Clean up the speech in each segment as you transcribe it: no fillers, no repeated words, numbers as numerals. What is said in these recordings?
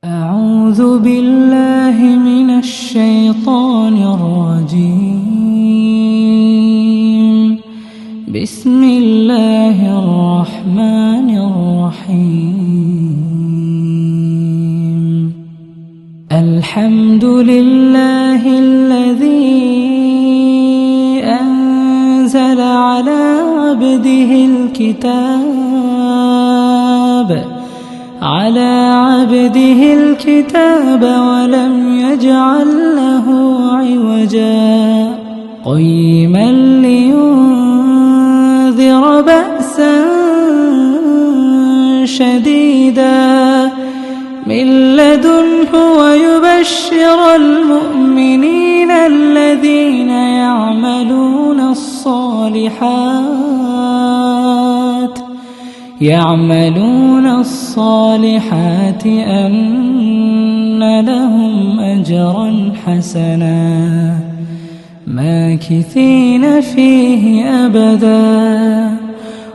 أعوذ بالله من الشيطان الرجيم. بسم الله الرحمن الرحيم. الحمد لله الذي أنزل على عبده الكتاب ولم يجعل له عوجا قيما لينذر بأسا شديدا من لدنه ويبشر المؤمنين الذين يعملون الصالحات أن لهم أجرا حسنا ماكثين فيه أبدا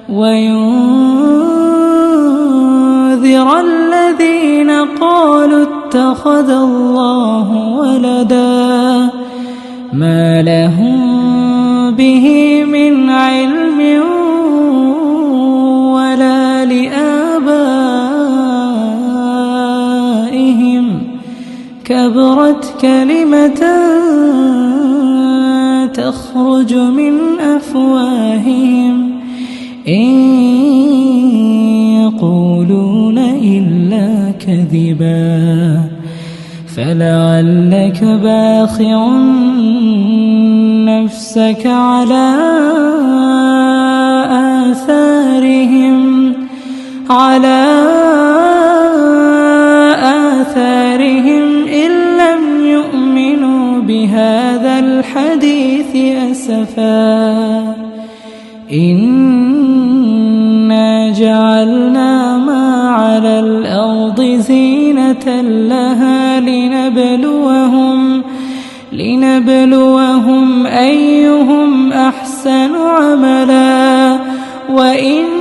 وينذر الذين قالوا اتخذ الله ولدا ما لهم به من علم ولا لآبائهم كبرت كلمة تخرج من أفواههم إن يقولون إلا كذبا فلعلك باخع نفسك على آثارهم إن لم يؤمنوا بهذا الحديث أسفا إنا جعلنا ما على الأرض زينة لها لنبلوهم أيهم أحسن عملا وإنا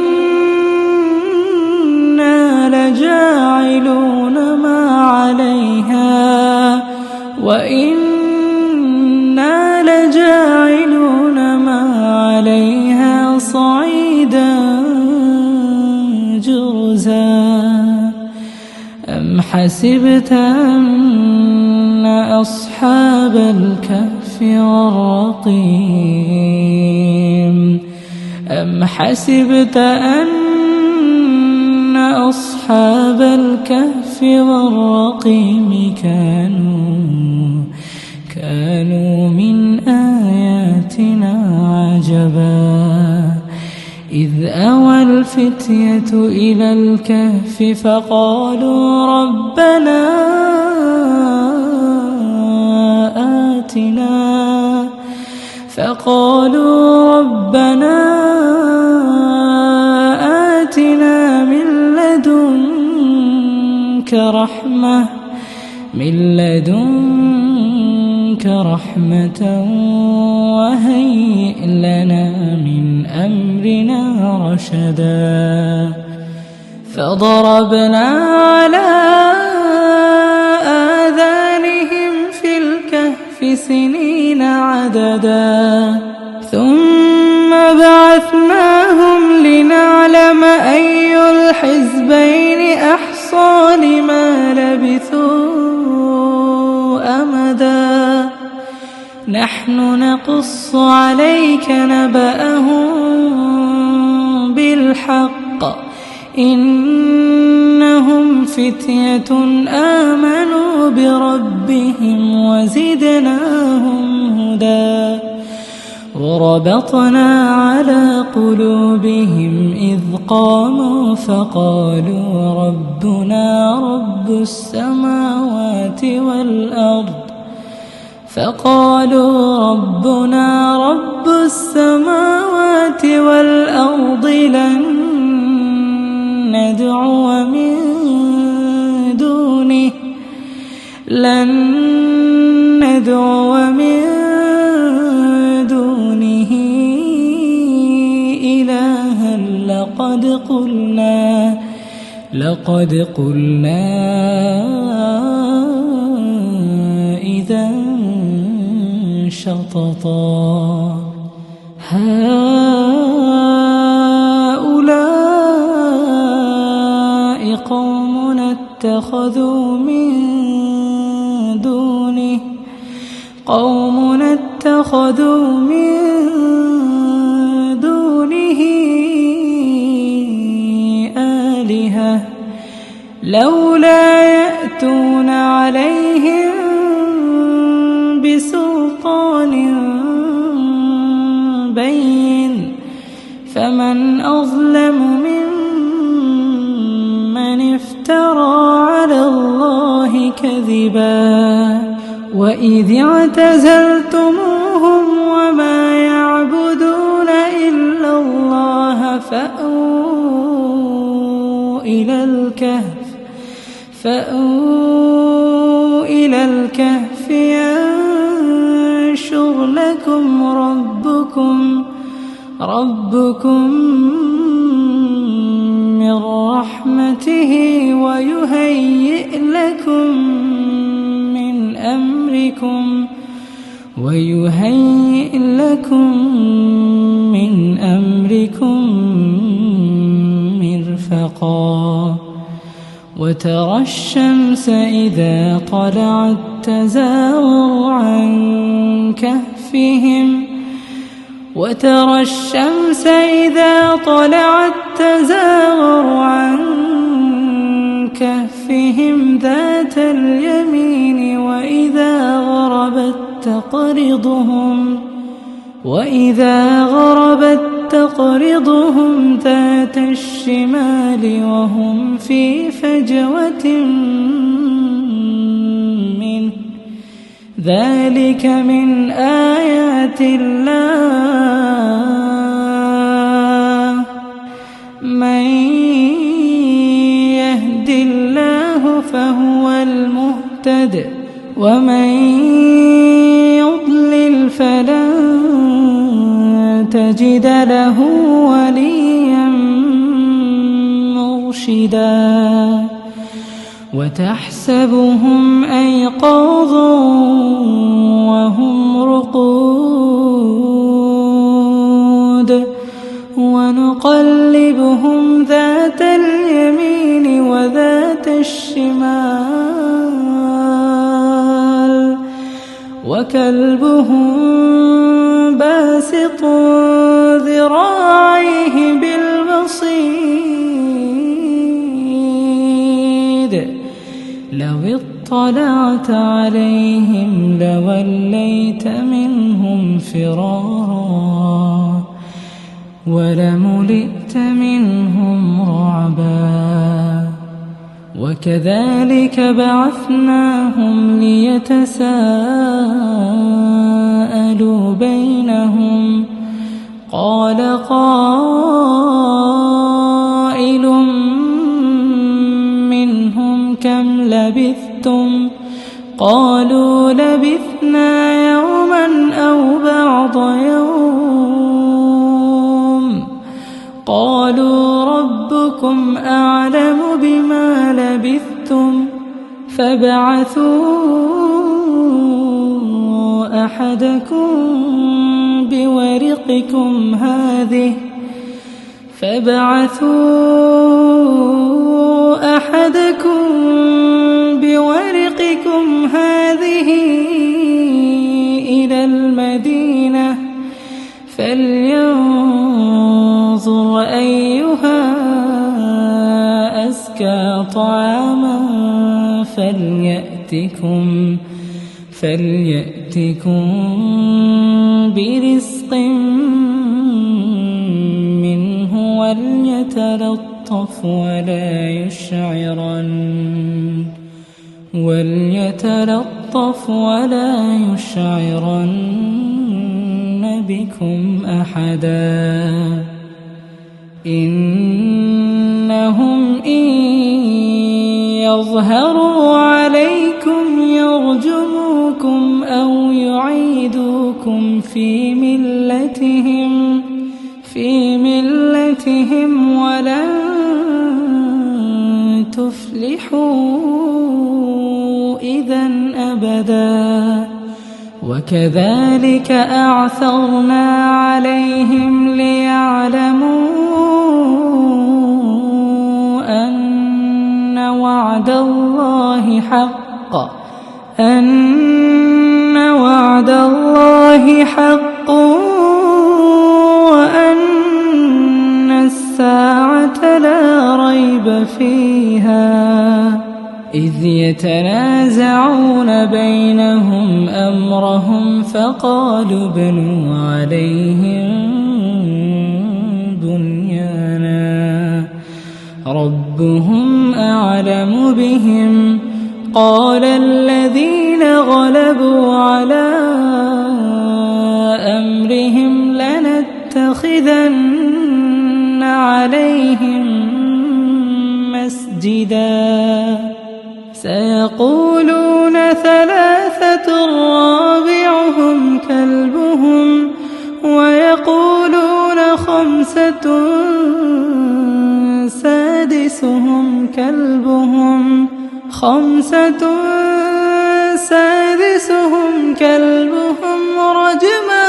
لجاعلون ما عليها صعيدا جرزا أم حسبت أن أصحاب الكهف والرقيم أصحاب الكهف والرقيم كانوا من آياتنا عجبا إذ أوى الفتية إلى الكهف فقالوا ربنا آتنا من لدنك رحمة وهيئ لنا من أمرنا رشدا فضربنا على آذانهم في الكهف سنين عددا ثم بعثناهم لنعلم أي الحزبين أحصى لما لبثوا أمدا نحن نقص عليك نبأهم بالحق إنهم فتية آمنوا بربهم وزدناهم هدى وربطنا على قلوبهم إذ قاموا فقالوا ربنا رب السماوات والأرض لن ندعو من دونه إلها لقد قلنا استطاع هؤلاء قوم اتخذوا من دونه آلهة لولا يأتون عليهم بسلطان بين فمن أظلم ممن افترى على الله كذبا وإذ اعتزلتموهم وما يعبدون إلا الله فأووا إلى الكهف ينشر لكم ربكم من رحمته ويهيئ لكم من أمركم مرفقا وترى الشمس إذا طلعت تزاور عن كهفهم ذات اليمين وإذا غربت تقرضهم ذات الشمال وهم في فجوة منه ذلك من آيات الله من يهد الله فهو المهتد ومن يضلل فلن تجد له وليا مرشدا وتحسبهم أيقاظا وهم رقود ونقلبهم ذات اليمين وذات الشمال وكلبهم باسط ذراعيه بالوصيد لو اطلعت عليهم لوليت منهم فرارا ولملئت منهم رعبا وكذلك بعثناهم ليتساءلوا بينهم قال قائل منهم كم لبثتم قالوا لبثنا يوما أو بعض يوم قالوا ربكم أعلم بما لبثتم فابعثوا أحدكم بورقكم هذه إلى المدينة فلينظر أيها أزكى طعاما فليأتكم برزق منه وليتلطف ولا يشعرن بكم أحدا إنهم إن يظهروا عليكم يرجموكم أو يعيدوكم في ملتهم ولن تفلحوا إذا أبدا وكذلك أعثرنا عليهم ليعلموا أن وعد الله حق وأن الساعة لا ريب فيها إذ يتنازعون بينهم أمرهم فقالوا ابنوا عليهم بنيانا ربهم أعلم بهم قال الذين غلبوا على أمرهم لنتخذن عليهم مسجدا سيقولون ثلاثة رابعهم كلبهم ويقولون خمسة سادسهم كلبهم رجما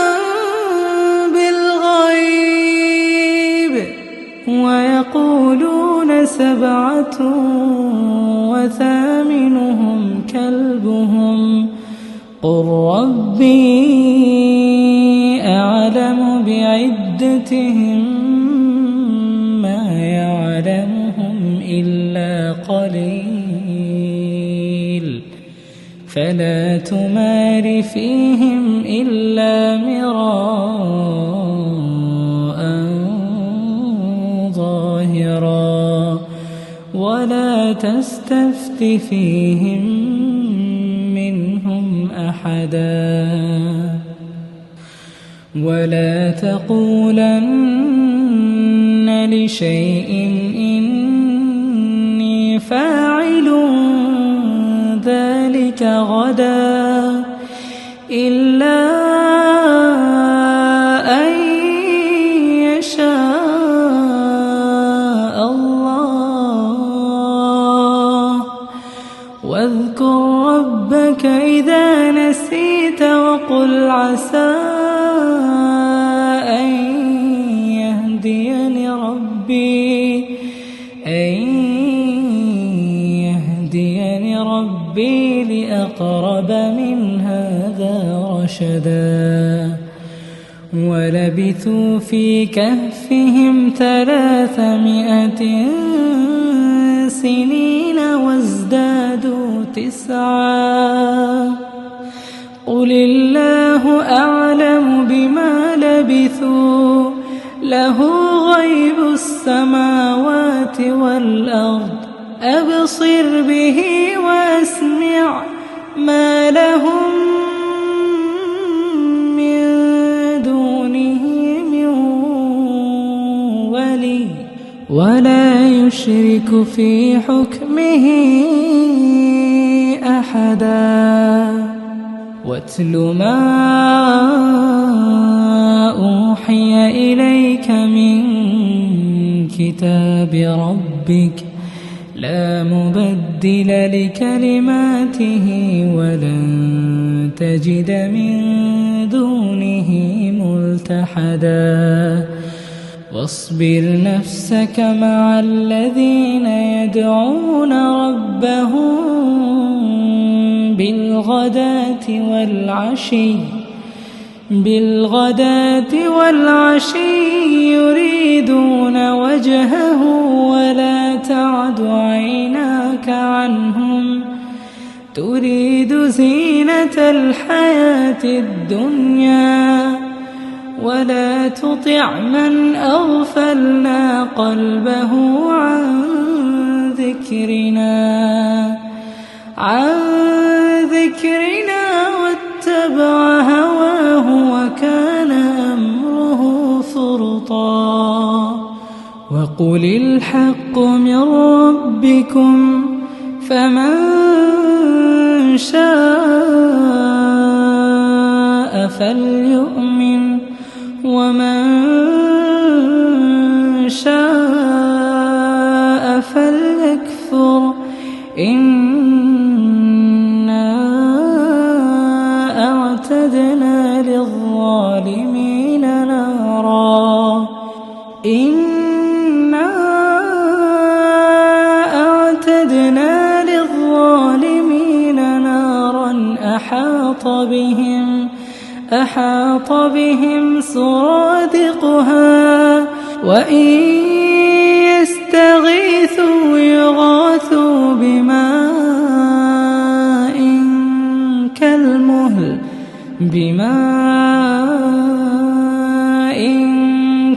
بالغيب ويقولون 7 وثامنهم كلبهم قل ربي أعلم بعدتهم ما يعلمهم إلا قليل فلا تمار فيهم إلا مراء ظاهرا ولا تستفت فيهم منهم أحدا ولا تقولن لشيء إني فاعل ذلك غدا إلا أن يشاء الله واذكر ربك إذا نسيت وقل عسى أن يهديني ربي لأقرب من هذا رشدا ولبثوا في كهفهم 300 سنين وازدادوا 9 قل الله أعلم بما لبثوا له غيب السماوات والأرض أبصر به وأسمع ما لهم من دونه من ولي ولا يشرك في حكمه أحدا واتل ما أوحي إليك من كتاب ربك لا مبدل لكلماته ولن تجد من دونه ملتحدا واصبر نفسك مع الذين يدعون ربهم بالغداة والعشي يريدون وجهه ولا تعد عيناك عنهم تريد زينة الحياة الدنيا ولا تطع من أغفلنا قلبه عن ذكرنا واتبع هواه وكان أمره فرطا وقل الحق من ربكم فمن شاء فليؤمن ومن شاء فليكفر إنا أعتدنا أحاط بهم سرادقها وإن يستغيثوا يغاثوا بماء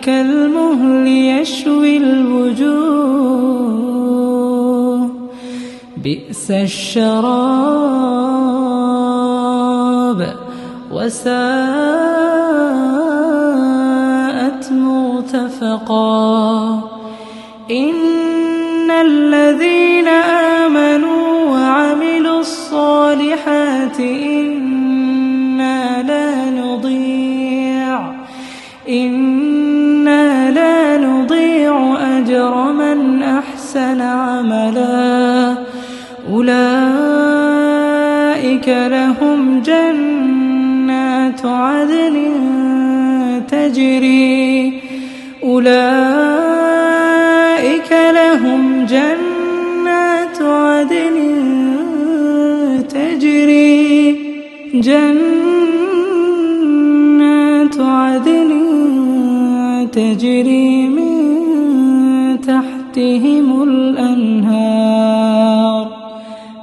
كالمهل يشوي الوجوه بئس الشراب وساءت مرتفقا إن الذين آمنوا وعملوا الصالحات إنا لا نضيع أجر من أحسن عملا أولئك لهم جنات عدن تجري من تحتهم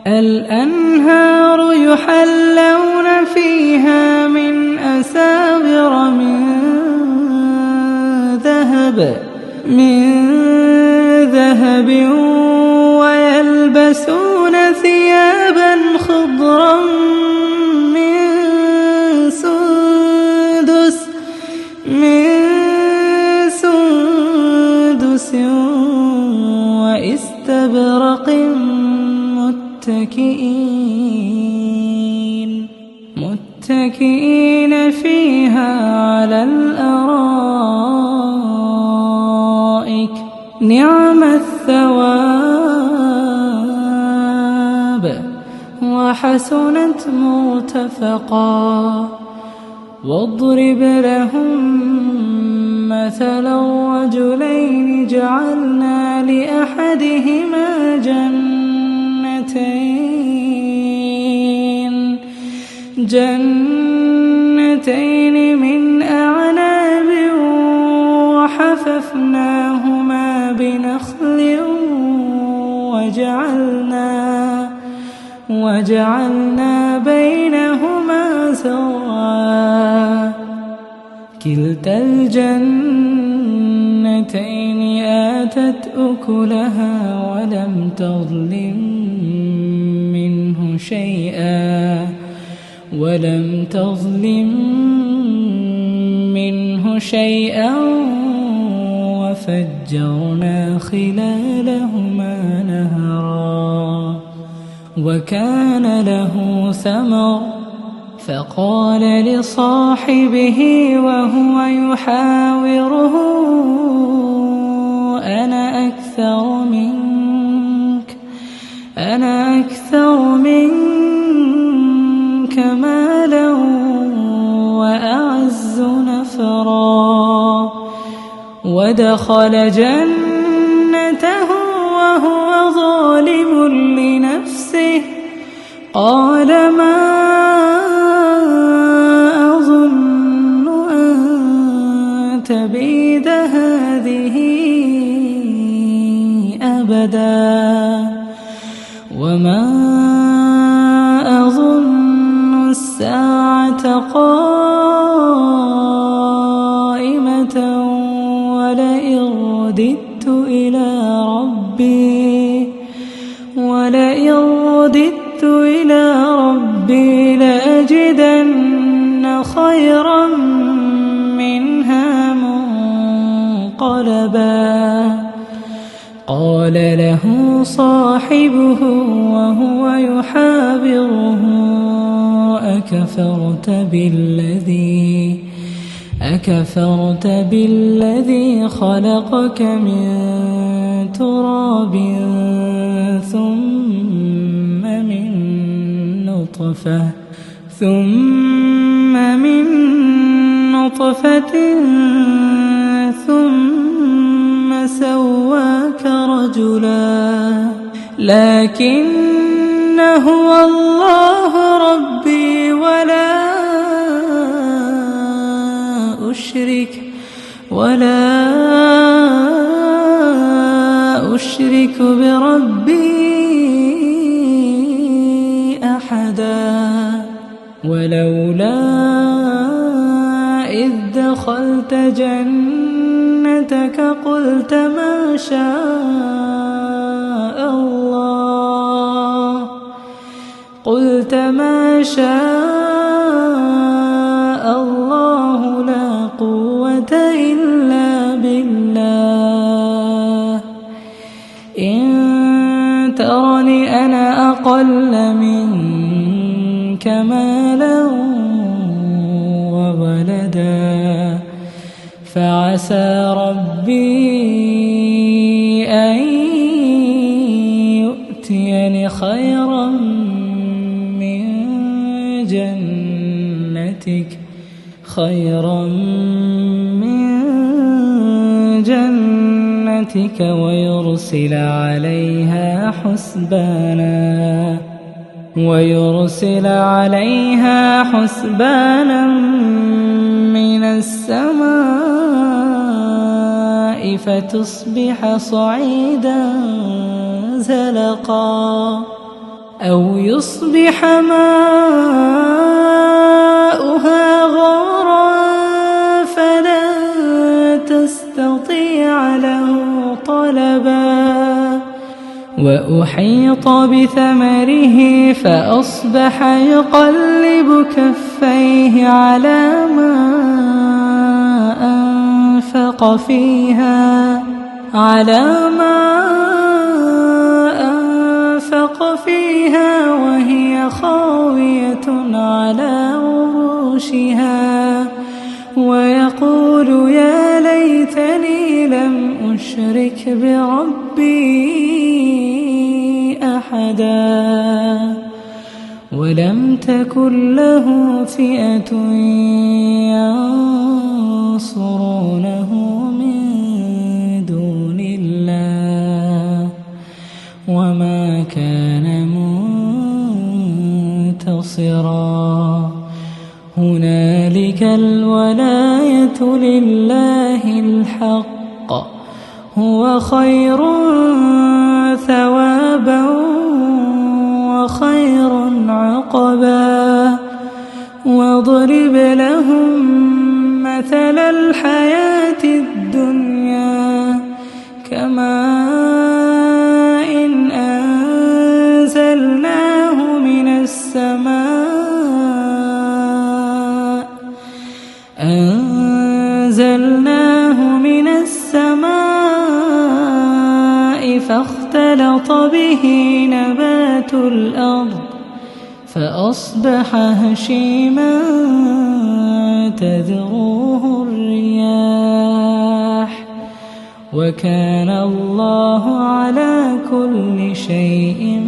الأنهار يحلون فيها من أساور من ذهب ويلبسون ثيابا خضرا من سندس واستبرق متكئين فيها على الأرائك نعم الثواب وحسنت مرتفقا واضرب لهم مثلا رجلين جعلنا لأحدهما جنتين من أعناب وحففناهما بنخل وجعلنا بينهما زرعا كلتا الجنتين آتت أكلها ولم تظلم منه شيئا وفجرنا خلالهما نهرا وكان له ثمر فقال لصاحبه وهو يحاوره أنا أكثر منك مالا وأعز نفرا ودخل جنته وهو ظالم لنفسه قال ما أظن أن تبيد هذه أبدا وما أظن الساعة قائمة ولئن رددت إلى ربي لأجدن خيرا منها منقلبا قال له صاحبه وهو يحاوره أكفرت بالذي خلقك من تراب ثم من نطفة ثم سواك رجلا لكن هو الله ربي ولا أشرك بربي أحدا. ولولا إذ دخلت جنتك قلت ما شاء الله لا قوة إلا بالله. إن ترني أنا أقل منك مالا وولدا فعسى ربي أن يؤتيني خيرا من جنتك ويرسل عليها حسبانا من السماء فتصبح صعيدا زلقا أو يصبح ماؤها غورا فلا تستطيع له طلبا. وأحيط بثمره فأصبح يقلب كفيه على ما أنفق فيها وهي خاوية على عروشها ويقول يا ليتني لم أشرك بربي أحدا. ولم تكن له فئة ينصرونه من دون الله وما كان منتصرا. هنالك الولاية لله الحق هو خير ثوابا وخير عقبا. واضرب لهم مثل الحياة الدنيا كماء أنزلناه من السماء فاختلط به نبات الأرض فأصبح هشيما تذروه الرياح وكان الله على كل شيء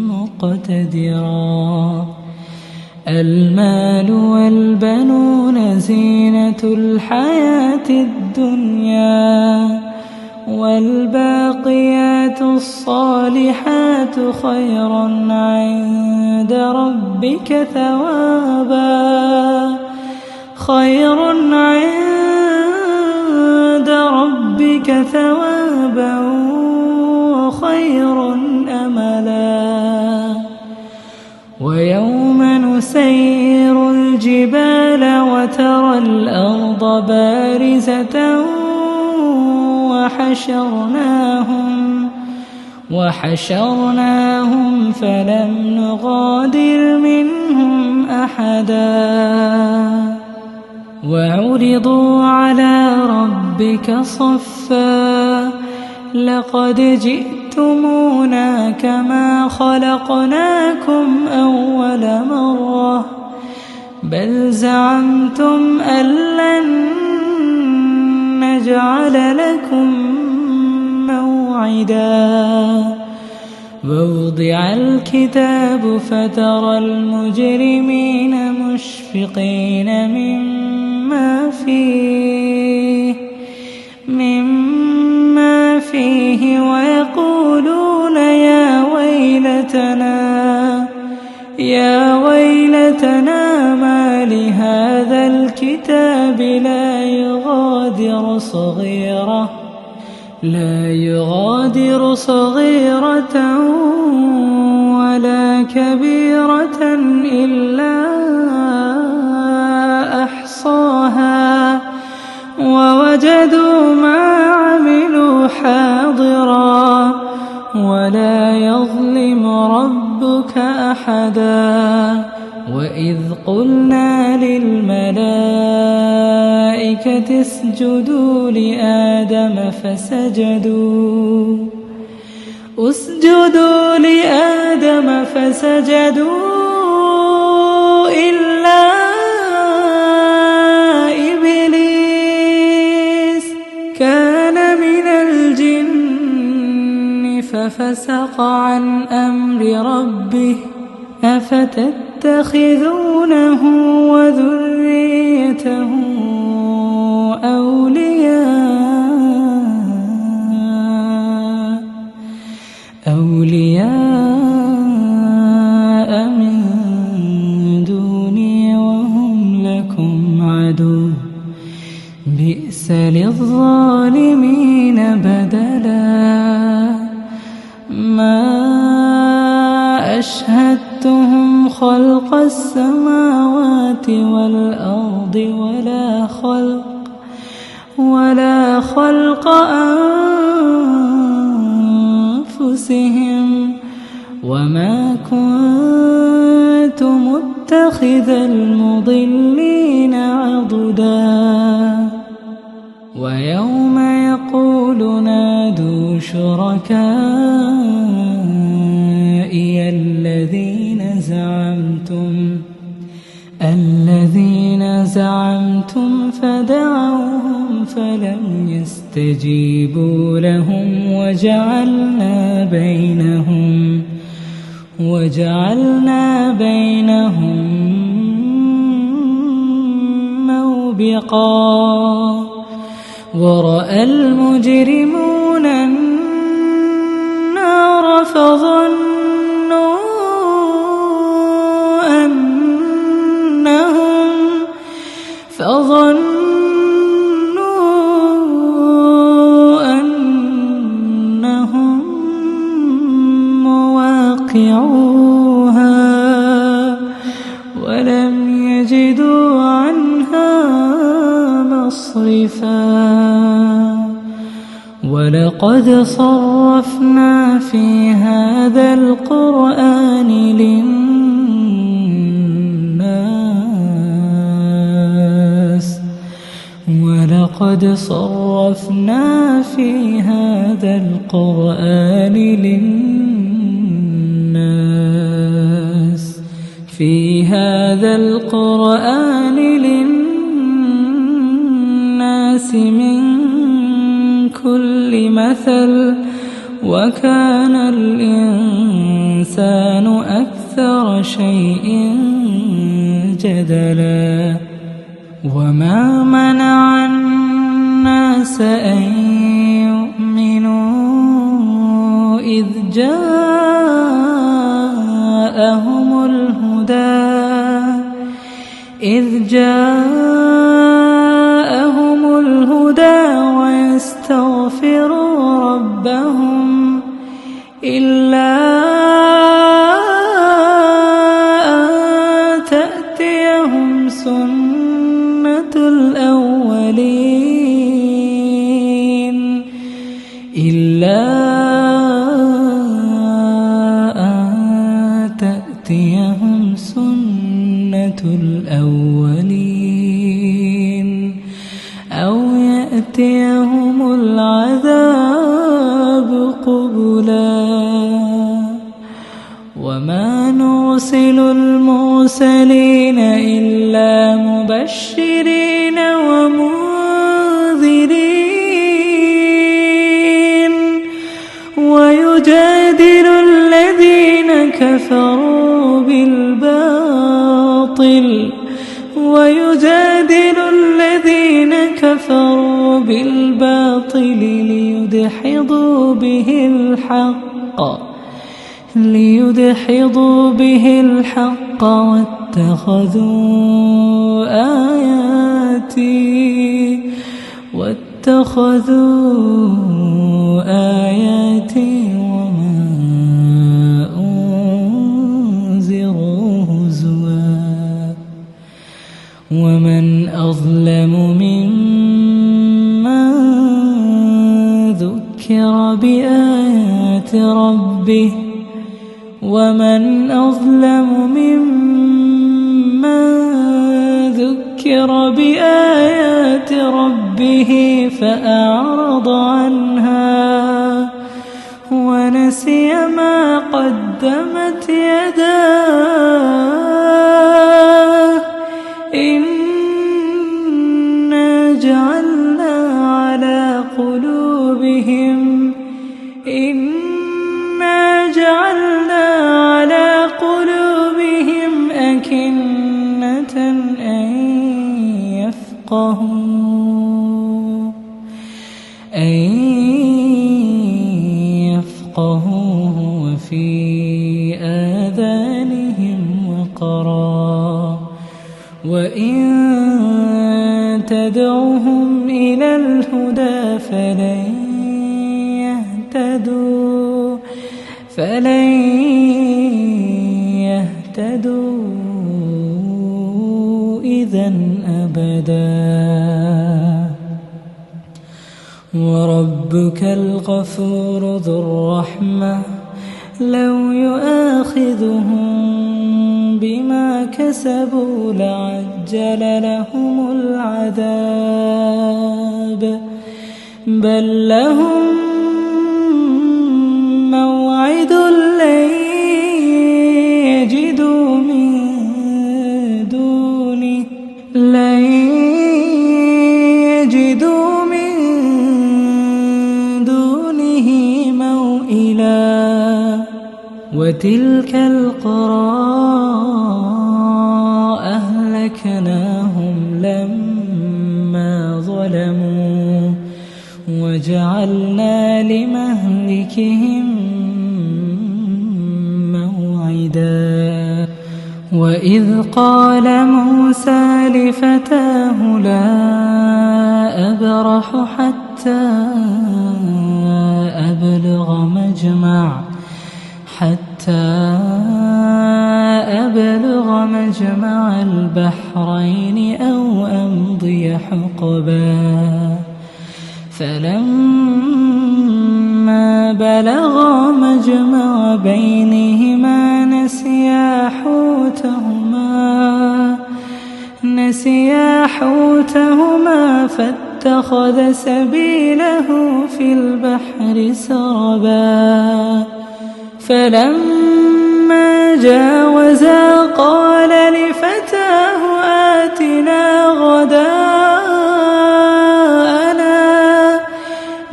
مقتدرا. المال والبنون زينة الحياة الدنيا والباقيات الصالحات خير عند ربك ثوابا وخير أملا. ويوم نسير الجبال وترى الأرض بارزة وحشرناهم فلم نغادر منهم أحدا. وعرضوا على ربك صفا لقد جئتمونا كما خلقناكم أول مرة بل زعمتم أن لن نجعل لكم موعدا. ووضع الكتاب فترى المجرمين مشفقين مما فيه ويقولون يا ويلتنا ويلتنا ما لهذا الكتاب لا يغادر صغيرة ولا كبيرة إلا أحصاها ووجدوا ما عملوا حاضرا ولا يظلم ربك أحدا. وإذ قلنا للملائكة اسجدوا لآدم فسجدوا إلا إبليس كان من الجن ففسق عن أمر ربه أفتتخذونه وذريته أولياء من دوني وهم لكم عدو بئس للظالمين بدلا. ما أشهدتهم خلق السماوات والأرض ولا خلق أنفسهم وما كنت متخذ المضلين عضدا. ويوم يقول نادوا شركائي الذين زعمتم فدعوهم فلم يستجيبوا لهم وجعلنا بينهم موبقا. ورأى المجرمون النار فظنوا أنهم مواقعوها ولم يجدوا عنها مصرفا. ولقد صرفنا في هذا القرآن للناس من كل مثل وكان الإنسان أكثر شيء جدلا. وما منع الناس أن يؤمنوا إذ جاءهم الهدى ويستغفروا ربهم إلا أن تأتيهم سنة الأولين أو يأتيهم العذاب قبلا. وما نرسل المرسلين إلا مبشرين ومنذرين ويجادل الذين كفروا بالباطل ليدحضوا به الحق ليدحضوا به الحق واتخذوا آياتي وما أنذروا هزوا ومن أظلم ممن ذكر بآيات ربه فأعرض عنها ونسي ما قدمت يداه إنا جعلنا على قلوبهم أكنة أن يفقهوه وفي آذانهم وقرا وإن تدعهم إلى الهدى فلن يهتدوا إذا أبدا وربك الغفور ذو الرحمة لو يؤاخذهم بما كسبوا لعجل لهم العذاب بل لهم موعد لن يجدوا من دونه موئلا وتلك القرى أهلكناهم لما ظلموا وجعلنا لمهلكهم موعدا وإذ قال موسى لفتاه لا أبرح حتى أبلغ مجمع البحرين أو أمضي حقبا فلما بلغا مجمع بينهما نسيا حوتهما فاتخذ سبيله في البحر سربا فلما جاوزا قال لفتاه آتنا غداءنا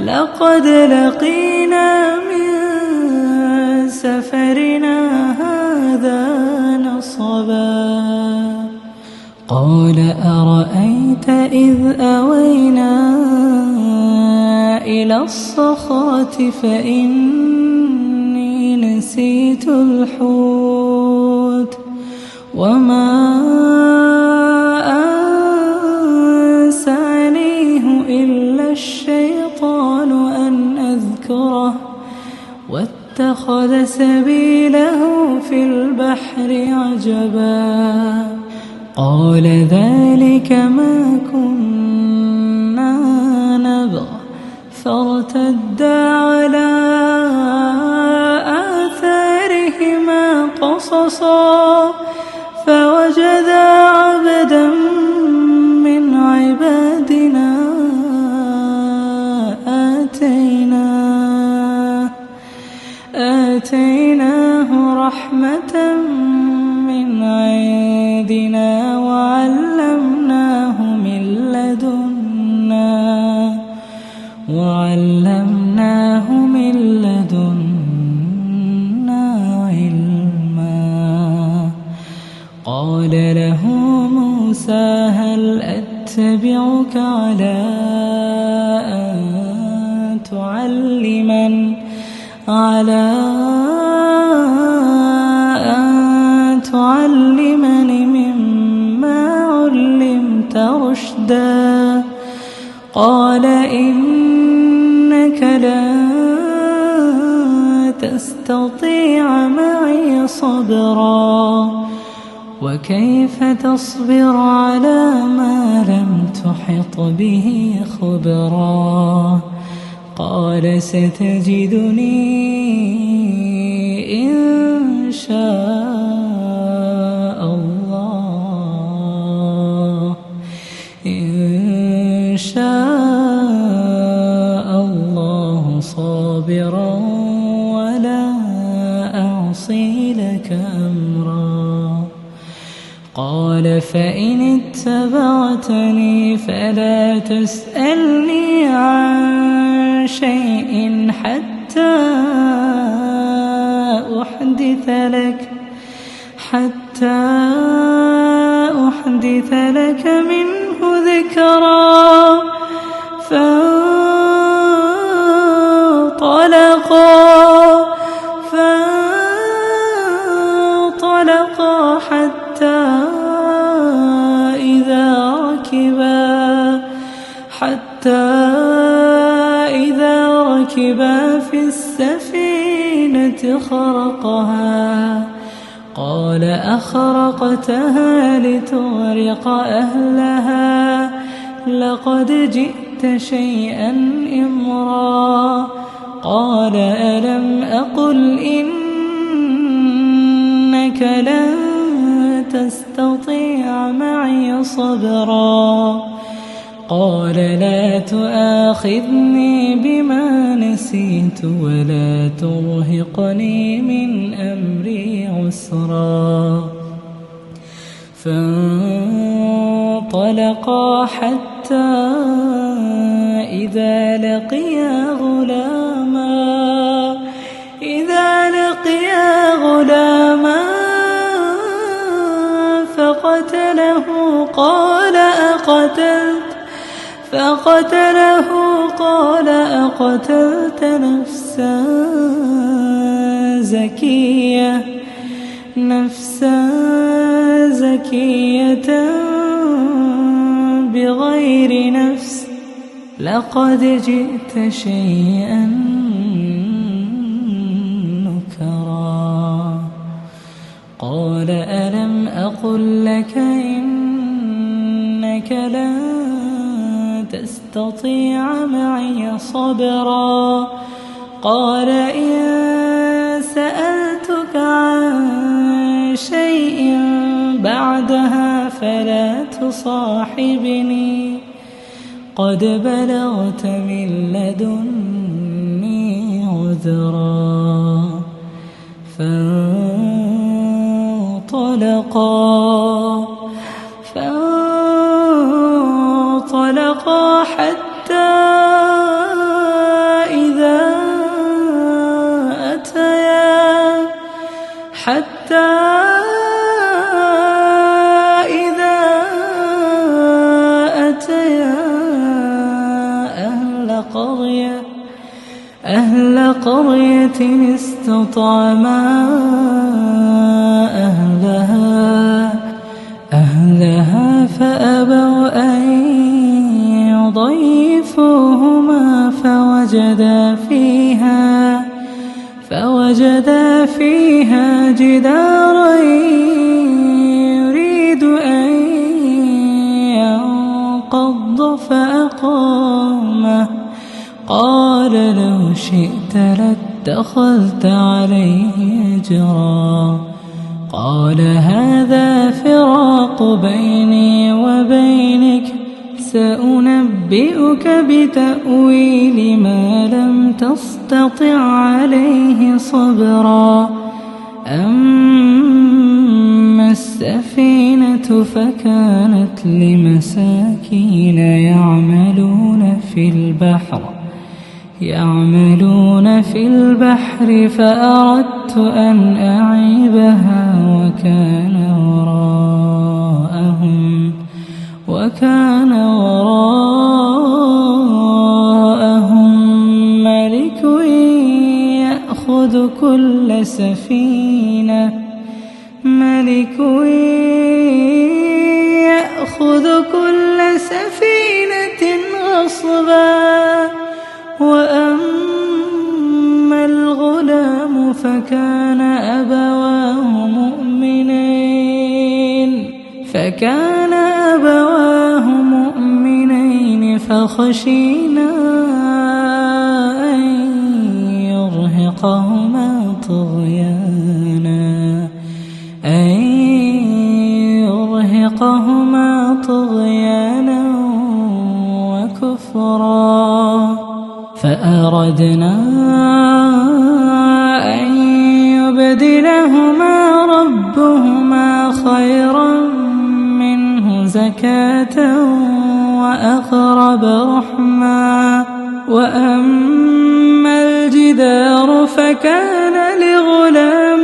لقد لقينا من سفرنا هذا نصبا قال أرأيت إذ أوينا إلى الصخرة فإني نسيت الحوت وما أنسانيه إلا الشيطان أن أذكره واتخذ سبيله في البحر عجبا قال ذلك ما كنا نبغ فارتدا على آثارهما قصصا فوجدا عبدا من عبادنا آتيناه رحمة من عندنا وعلمناه من لدنا علما قال له موسى هل أتبعك على أن إنك لن تستطيع معي صبرا وكيف تصبر على ما لم تحط به خبرا قال ستجدني إن شاء الله صابرا ولا أعصي لك أمرا قال فإن اتبعتني فلا تسألني عن شيء حتى أحدث لك منه ذكرا فانطلقا حتى إذا ركبا في السفينة خرقها قال أخرقتها لتغرق أهلها لقد جئت شيئا إمرا قال ألم أقل إنك لن تستطيع معي صبرا قال لا تؤاخذني بما نسيت ولا ترهقني من أمري عسرا فانطلقا حتى إذا لقيا غلاما فقتله قال أقتلت نفسا زكية بغير نفس لقد جئت شيئا نكرا قال ألم أقل لك إنك لن تستطيع معي صبرا قال إن سألتك عن شيء بعدها فلا تصاحبني قد بلغت من لدني عذرا فانطلقا حتى إذا أتيا أهل قرية استطعما أهلها فأبوا أن يضيفوهما فوجدا فيها جدارا يريد أن ينقض فأقامه قال لو شئت لاتخذت عليه أجرا قال هذا فراق بيني وبينك سأنبئك بتأويل ما لم تستطع عليه صبرا أما السفينة فكانت لمساكين يعملون في البحر فأردت أن أعيبها وكان وراءهم ملك يأخذ كل سفينة غصبا فكان أبواه مؤمنين فخشينا أن يرهقهما طغيانا وكفرا فأردنا أن يبدلهما ربهما خيرا منه زكاة وأقرب رحما وأما الجدار فكان لغلامين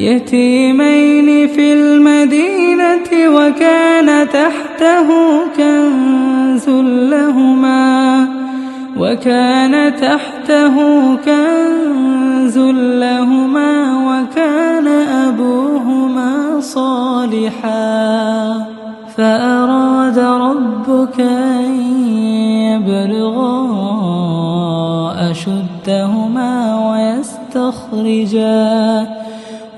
يتيمين في المدينة وكان تحته كنز لهما وكان أبوهما صالحا فأراد ربك أن يبلغا أشدهما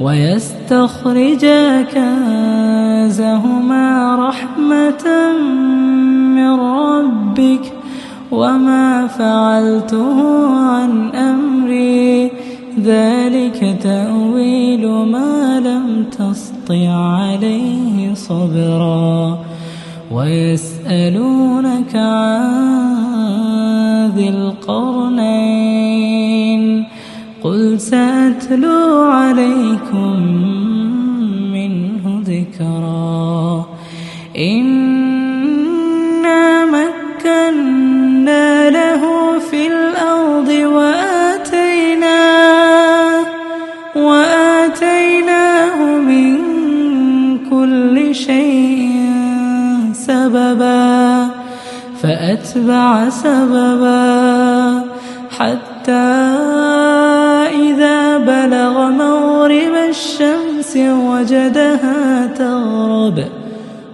ويستخرجا كنزهما رحمة من ربك وما فعلته عن أمري ذلك تأويل ما لم تسطع عليه صبرا ويسألونك عن ذي القرنين قل سأتلو عليكم منه ذكرا إنا مكنا له في الأرض وآتيناه من كل شيء سببا فأتبع سببا حتى إذا بلغ مغرب الشمس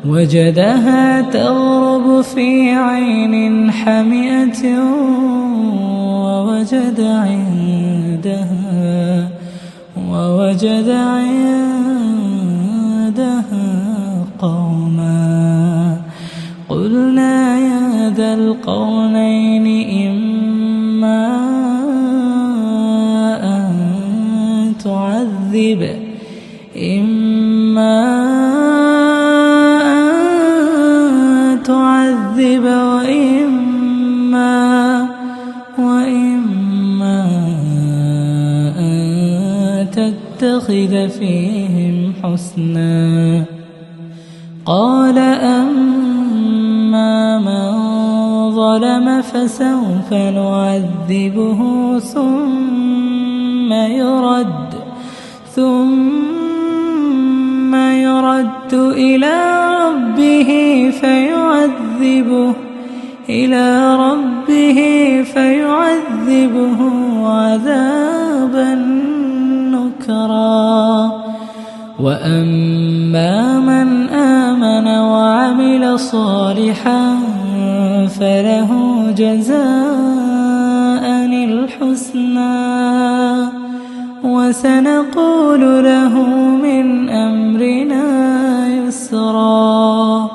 وجدها تغرب في عين حمئة ووجد عندها قوما قلنا يا ذا القرنين إما أن تعذب وإما أن تتخذ فيهم حسنا قال أما من ظلم فسوف نعذبه ثم يرد إلى ربه فيعذبه عذابا نكرا وأما من آمن وعمل صالحا فله جزاء الحسنى وسنقول له من أمرنا يسرا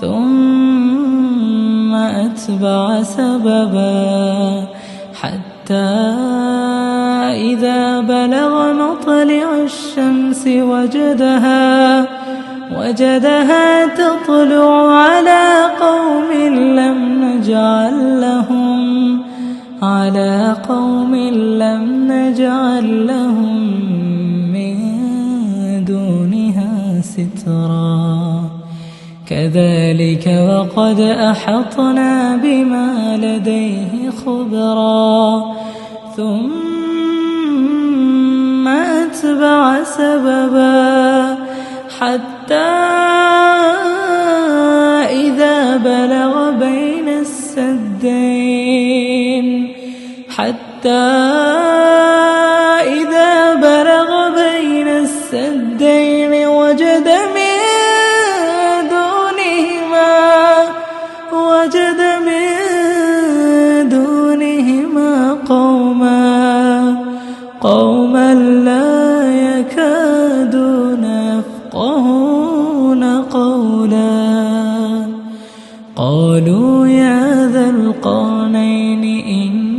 ثم أتبع سببا حتى إذا بلغ مطلع الشمس وجدها تطلع على قوم لم نجعل لهم من دونها سترا كذلك وقد أحطنا بما لديه خبرا ثم أتبع سببا حتى إذا بلغ بين السدين وجد من دونهما قوما لا يكادون يفقهون قولا قالوا يا ذا القرنين إن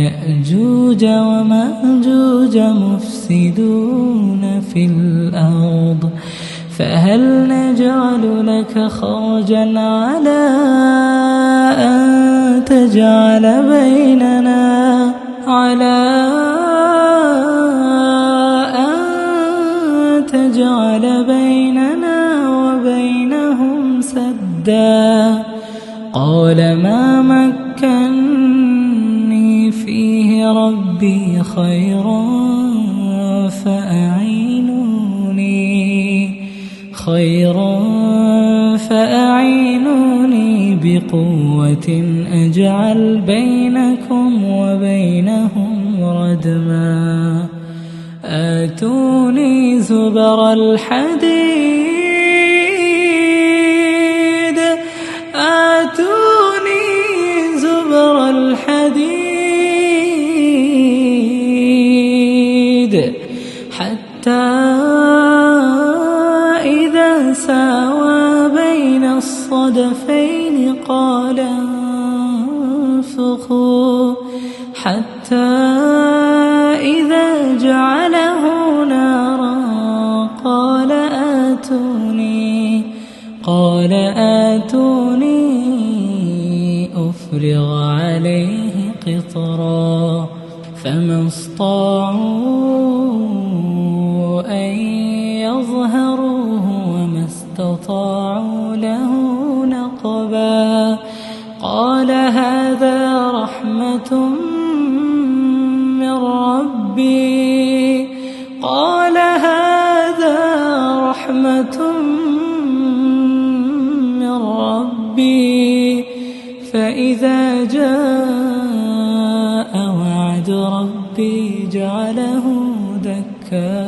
يأجوج ومأجوج مفسدون في الأرض فهل نجعل لك خرجا على أن تجعل بيننا وبينهم سدا قال ما مكني فيه ربي خير فأعينوني بقوة أجعل بينكم وبينهم ردما آتوني زبر الحديد حتى إذا ساوى بين الصدفين قال انفخوا حتى إذا جعله نارا قال آتوني أفرغ عليه قطرا فما استطاعوا أن يظهروه وما استطاعوا له نقبا قال هذا رحمة من ربي فإذا جاء وعد ربي جعله دكا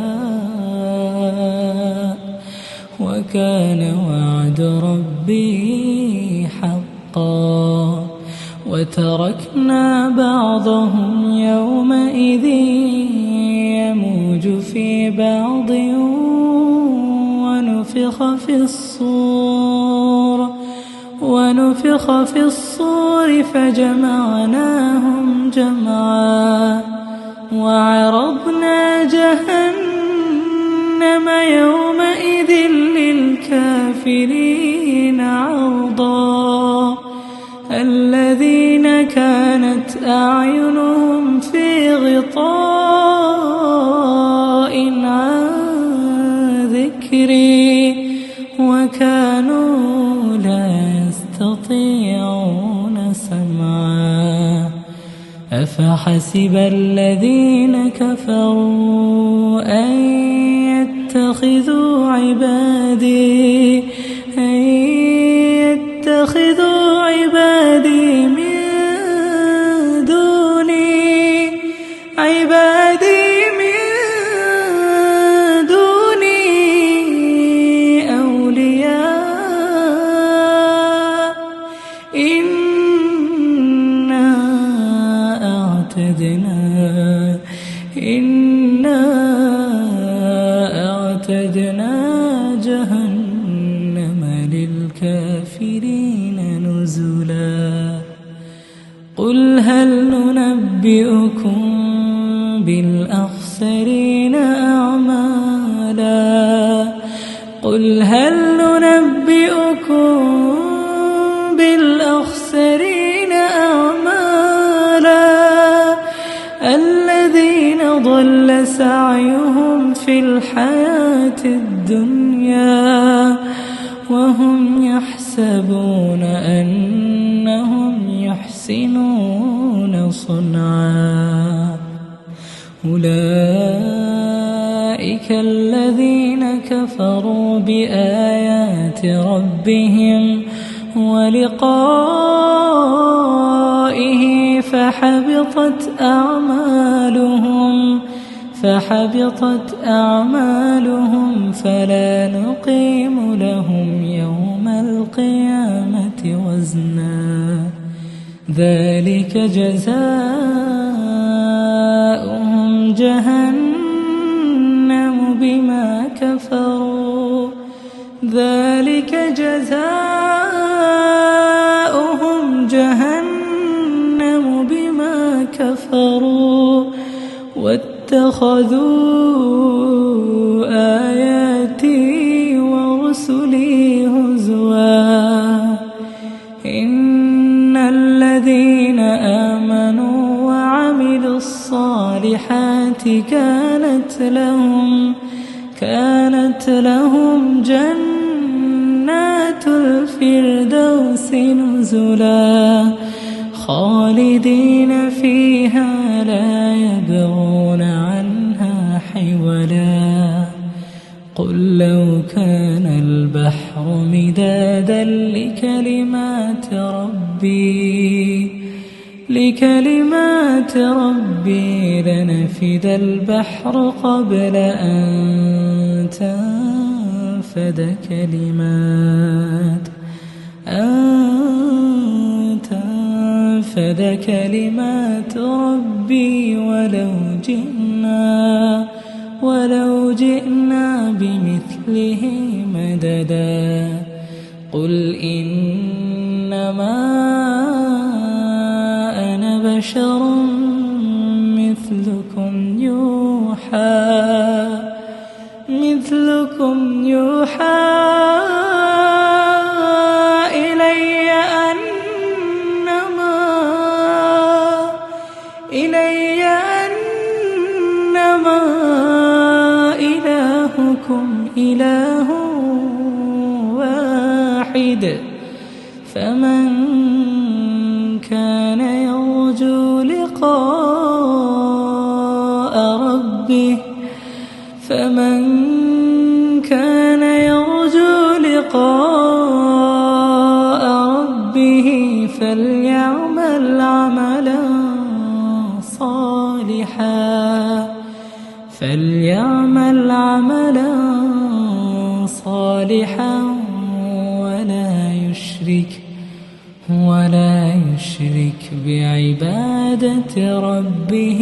وكان وعد ربي حقا وتركنا بعضهم يومئذ يموج في بعض ونفخ في الصور فجمعناهم جمعا وعرضنا جهنم يومئذ للكافرين عرضا الذين كانت أعينهم في غطاء عن ذكري وكانوا لا يستطيعون سمعا أفحسب الذين كفروا أن يتخذوا عبادي من دوني أولياء إنا أعتدنا جهنم للكافرين نزلا قل هل ننبئكم بالأخسرين أعمالا الذين ضل سعيهم في الحياة الدنيا وهم يحسبون أنهم يحسنون صنعا أولئك الذين كفروا بآيات ربهم ولقائه فحبطت أعمالهم فلا نقيم لهم يوم القيامة وزنا ذلك جزاؤهم جهنم بما كفروا ذلك جزاؤهم جهنم بما كفروا واتخذوا آياتي ورسلي هزوا إن الذين آمنوا وعملوا الصالحات كانت لهم جنات الفردوس نزلا خالدين فيها لا يبغون عنها حولا قل لو كان البحر مدادا لكلمات ربي لنفد البحر قبل أن تنفد كلمات ربي ولو جئنا بمثله مددا قل إنما أنا بشر مثلكم يوحى إلي أنما إلهكم إله واحد فمن كان يرجو لقاء ربه فليعمل عملا صالحا ولا يشرك بعبادة ربه